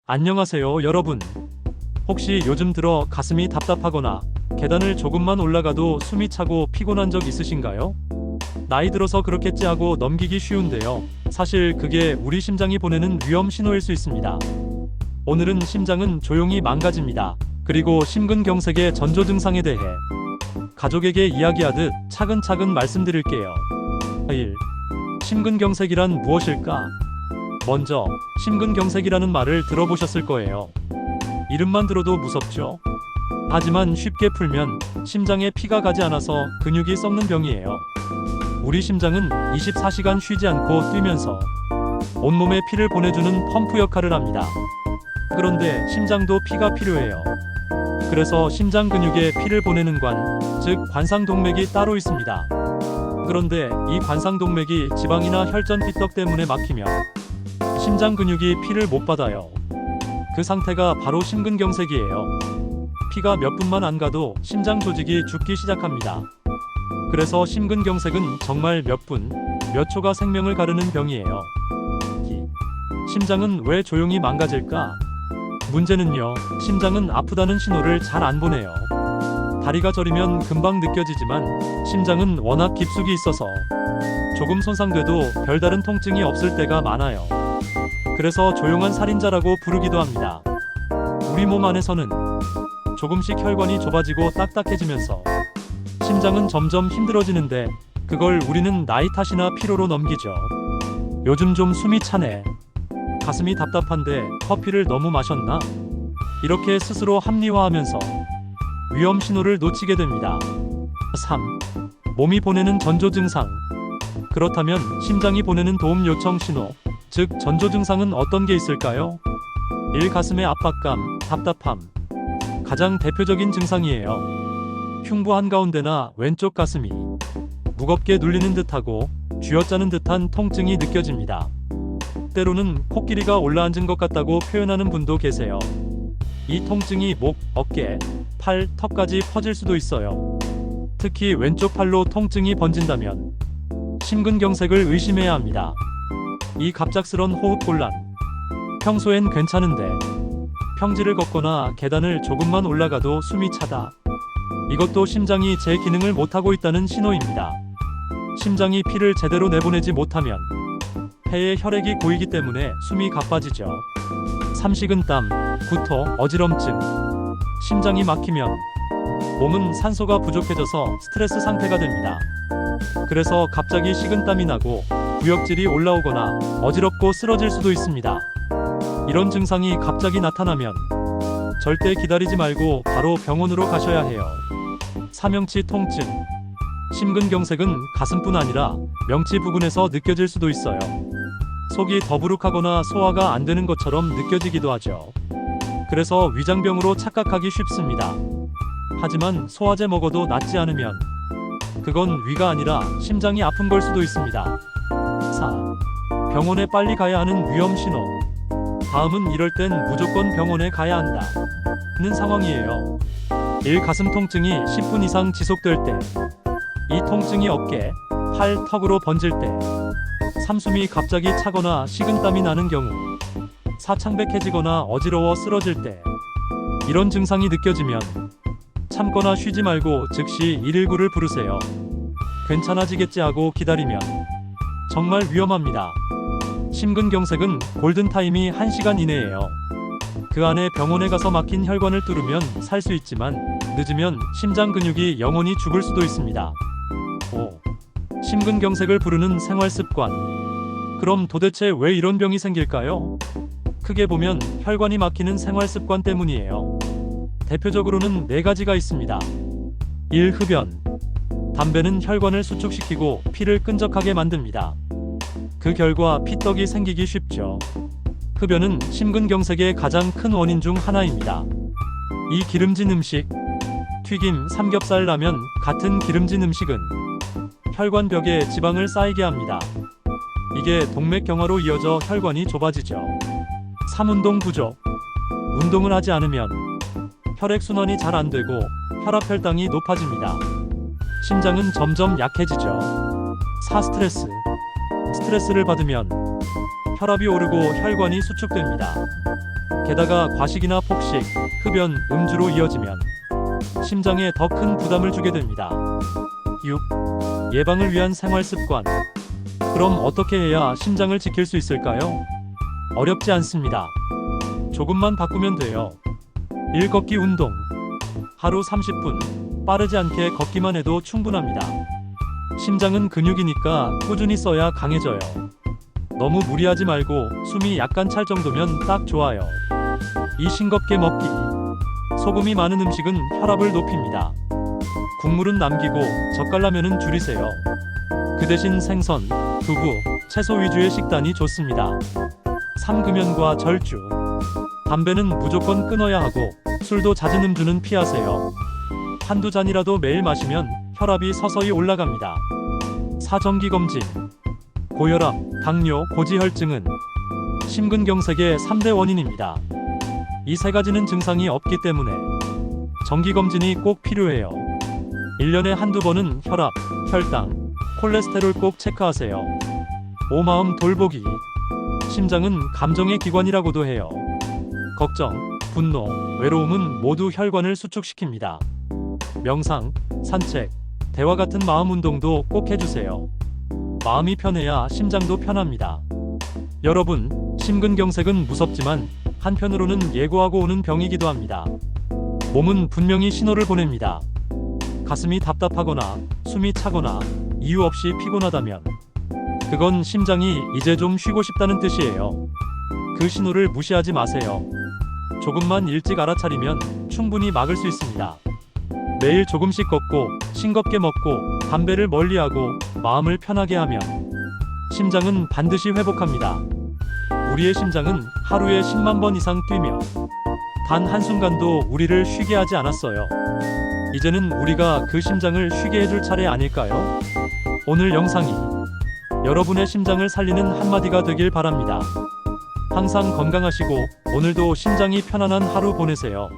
안녕하세요, 여러분. 혹시 요즘 들어 가슴이 답답하거나 계단을 조금만 올라가도 숨이 차고 피곤한 적 있으신가요? 나이 들어서 그렇겠지 하고 넘기기 쉬운데요. 사실 그게 우리 심장이 보내는 위험 신호일 수 있습니다. 오늘은 심장은 조용히 망가집니다. 그리고 심근경색의 전조 증상에 대해 가족에게 이야기하듯 차근차근 말씀드릴게요. 1. 심근경색이란 무엇일까? 먼저 심근경색이라는 말을 들어보셨을 거예요. 이름만 들어도 무섭죠? 하지만 쉽게 풀면 심장에 피가 가지 않아서 근육이 썩는 병이에요. 우리 심장은 24시간 쉬지 않고 뛰면서 온몸에 피를 보내주는 펌프 역할을 합니다. 그런데 심장도 피가 필요해요. 그래서 심장 근육에 피를 보내는 관, 즉 관상동맥이 따로 있습니다. 그런데 이 관상동맥이 지방이나 혈전 삐떡 때문에 막히면 심장 근육이 피를 못 받아요. 그 상태가 바로 심근경색이에요. 피가 몇 분만 안 가도 심장 조직이 죽기 시작합니다. 그래서 심근경색은 정말 몇 분, 몇 초가 생명을 가르는 병이에요. 2. 심장은 왜 조용히 망가질까? 문제는요, 심장은 아프다는 신호를 잘 안 보내요. 다리가 저리면 금방 느껴지지만 심장은 워낙 깊숙이 있어서 조금 손상돼도 별다른 통증이 없을 때가 많아요. 그래서 조용한 살인자라고 부르기도 합니다. 우리 몸 안에서는 조금씩 혈관이 좁아지고 딱딱해지면서 심장은 점점 힘들어지는데 그걸 우리는 나이 탓이나 피로로 넘기죠. 요즘 좀 숨이 차네. 가슴이 답답한데 커피를 너무 마셨나? 이렇게 스스로 합리화하면서 위험 신호를 놓치게 됩니다. 3. 몸이 보내는 전조 증상. 그렇다면 심장이 보내는 도움 요청 신호, 즉 전조 증상은 어떤 게 있을까요? 1. 가슴의 압박감, 답답함. 가장 대표적인 증상이에요. 흉부 한가운데나 왼쪽 가슴이 무겁게 눌리는 듯하고 쥐어짜는 듯한 통증이 느껴집니다. 때로는 코끼리가 올라앉은 것 같다고 표현하는 분도 계세요. 이 통증이 목, 어깨, 팔, 턱까지 퍼질 수도 있어요. 특히 왼쪽 팔로 통증이 번진다면 심근경색을 의심해야 합니다. 이 갑작스런 호흡곤란. 평소엔 괜찮은데 평지를 걷거나 계단을 조금만 올라가도 숨이 차다. 이것도 심장이 제 기능을 못하고 있다는 신호입니다. 심장이 피를 제대로 내보내지 못하면 폐에 혈액이 고이기 때문에 숨이 가빠지죠. 3. 식은땀, 구토, 어지럼증. 심장이 막히면 몸은 산소가 부족해져서 스트레스 상태가 됩니다. 그래서 갑자기 식은땀이 나고 구역질이 올라오거나 어지럽고 쓰러질 수도 있습니다. 이런 증상이 갑자기 나타나면 절대 기다리지 말고 바로 병원으로 가셔야 해요. 4. 명치 통증. 심근경색은 가슴뿐 아니라 명치 부근에서 느껴질 수도 있어요. 속이 더부룩하거나 소화가 안 되는 것처럼 느껴지기도 하죠. 그래서 위장병으로 착각하기 쉽습니다. 하지만 소화제 먹어도 낫지 않으면 그건 위가 아니라 심장이 아픈 걸 수도 있습니다. 4. 병원에 빨리 가야 하는 위험 신호. 다음은 이럴 땐 무조건 병원에 가야 한다 는 상황이에요. 1. 가슴 통증이 10분 이상 지속될 때. 이 통증이 어깨, 팔, 턱으로 번질 때. 3. 숨이 갑자기 차거나 식은땀이 나는 경우. 4. 창백해지거나 어지러워 쓰러질 때. 이런 증상이 느껴지면 참거나 쉬지 말고 즉시 119를 부르세요. 괜찮아지겠지 하고 기다리면 정말 위험합니다. 심근경색은 골든타임이 1시간 이내예요. 그 안에 병원에 가서 막힌 혈관을 뚫으면 살 수 있지만 늦으면 심장 근육이 영원히 죽을 수도 있습니다. 5. 심근경색을 부르는 생활습관. 그럼 도대체 왜 이런 병이 생길까요? 크게 보면 혈관이 막히는 생활습관 때문이에요. 대표적으로는 4가지가 있습니다. 1. 흡연. 담배는 혈관을 수축시키고 피를 끈적하게 만듭니다. 그 결과 피떡이 생기기 쉽죠. 흡연은 심근경색의 가장 큰 원인 중 하나입니다. 2. 기름진 음식. 튀김, 삼겹살, 라면 같은 기름진 음식은 혈관벽에 지방을 쌓이게 합니다. 이게 동맥경화로 이어져 혈관이 좁아지죠. 3. 운동 부족. 운동을 하지 않으면 혈액순환이 잘 안 되고 혈압혈당이 높아집니다. 심장은 점점 약해지죠. 4. 스트레스. 스트레스를 받으면 혈압이 오르고 혈관이 수축됩니다. 게다가 과식이나 폭식, 흡연, 음주로 이어지면 심장에 더 큰 부담을 주게 됩니다. 6. 예방을 위한 생활 습관. 그럼 어떻게 해야 심장을 지킬 수 있을까요? 어렵지 않습니다. 조금만 바꾸면 돼요. 1. 걷기 운동. 하루 30분, 빠르지 않게 걷기만 해도 충분합니다. 심장은 근육이니까 꾸준히 써야 강해져요. 너무 무리하지 말고 숨이 약간 찰 정도면 딱 좋아요. 2. 싱겁게 먹기. 소금이 많은 음식은 혈압을 높입니다. 국물은 남기고 젓갈라면은 줄이세요. 그 대신 생선, 두부, 채소 위주의 식단이 좋습니다. 3. 금연과 절주. 담배는 무조건 끊어야 하고 술도 잦은 음주는 피하세요. 한두 잔이라도 매일 마시면 혈압이 서서히 올라갑니다. 4. 정기검진. 고혈압, 당뇨, 고지혈증은 심근경색의 3대 원인입니다. 이 세 가지는 증상이 없기 때문에 정기검진이 꼭 필요해요. 1년에 한두 번은 혈압, 혈당, 콜레스테롤 꼭 체크하세요. 5. 마음 돌보기. 심장은 감정의 기관이라고도 해요. 걱정, 분노, 외로움은 모두 혈관을 수축시킵니다. 명상, 산책, 대화 같은 마음 운동도 꼭 해주세요. 마음이 편해야 심장도 편합니다. 여러분, 심근경색은 무섭지만 한편으로는 예고하고 오는 병이기도 합니다. 몸은 분명히 신호를 보냅니다. 가슴이 답답하거나 숨이 차거나 이유 없이 피곤하다면 그건 심장이 이제 좀 쉬고 싶다는 뜻이에요. 그 신호를 무시하지 마세요. 조금만 일찍 알아차리면 충분히 막을 수 있습니다. 매일 조금씩 걷고 싱겁게 먹고 담배를 멀리하고 마음을 편하게 하면 심장은 반드시 회복합니다. 우리의 심장은 하루에 10만 번 이상 뛰며 단 한순간도 우리를 쉬게 하지 않았어요. 이제는 우리가 그 심장을 쉬게 해줄 차례 아닐까요? 오늘 영상이 여러분의 심장을 살리는 한마디가 되길 바랍니다. 항상 건강하시고 오늘도 심장이 편안한 하루 보내세요.